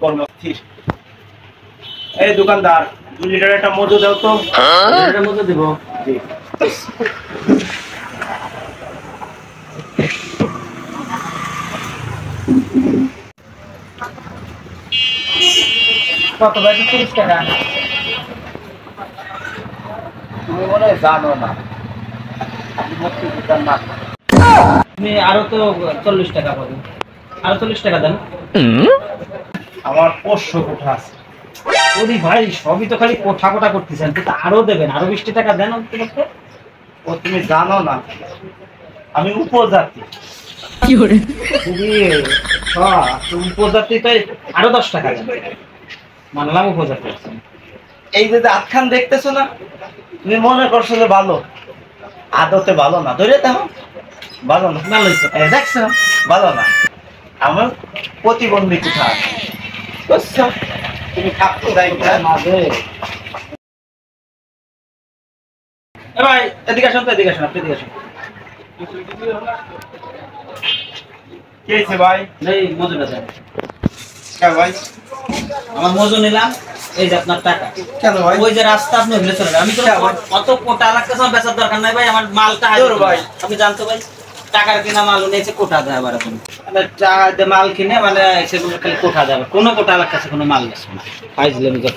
কর্মস্থির। এই দোকানদার 2 লিটার একটা মধু দাও তো। 2 লিটার মধু দেব। জি। কত ভাই? 30 টাকা। তুমি মনে হয় জানো না, আমি মুক্তি দিতাম না। তুমি আরো তো 40 টাকা পাবে, আরো 40 টাকা দেন। আমার পোষ্য কোঠা আছে। ওরে ভাই, সবই তো খালি কোঠা কোঠা করতেছেন, কিন্তু আরো দেবেন, আরো 20 টাকা দেন অন্তত। ও তুমি জানো না, আমি উপজাতি। কি করে? তুমি উপজাতি, তাই আরো 10 টাকা দেন। মানলাম উপজাতি আছেন। এই যে আটখান দেখতেছো না, তুমি মনে করছো যে ভালো, আদতে ভালো না। ধরে দেখো ভালো না, ভালো হয়েছে। দেখছো ভালো না, আমার প্রতিবন্ধী কোথা আছে বুঝছো? তুমি থাকতো মাঝে। ভাই এদিকে আসুন তো, এদিকে আসুন, আপনি এদিকে আসুন। কি হয়েছে ভাই? এই মজুরিটা দেন। কেন ভাই? আমার মজুরি নিলাম, এই যে আপনার টাকা। কেন ভাই? ওই যে রাস্তা আপনি ভুলে চলে গেলেন। আমি তো অত কোটা লাগতেছে, আমার বেচার দরকার নাই ভাই, আমার মালটা হাজির ভাই। আপনি জানতো ভাই, টাকার কিনা মাল নিয়েছে, কোটা দেয় আবার এখন। টাকা মাল কিনে মানে সেগুলো খালি কোটা দেবে, কোনো কোটা লাগতেছে, কোনো মাল লাগছে না। ফাইজলামি যত।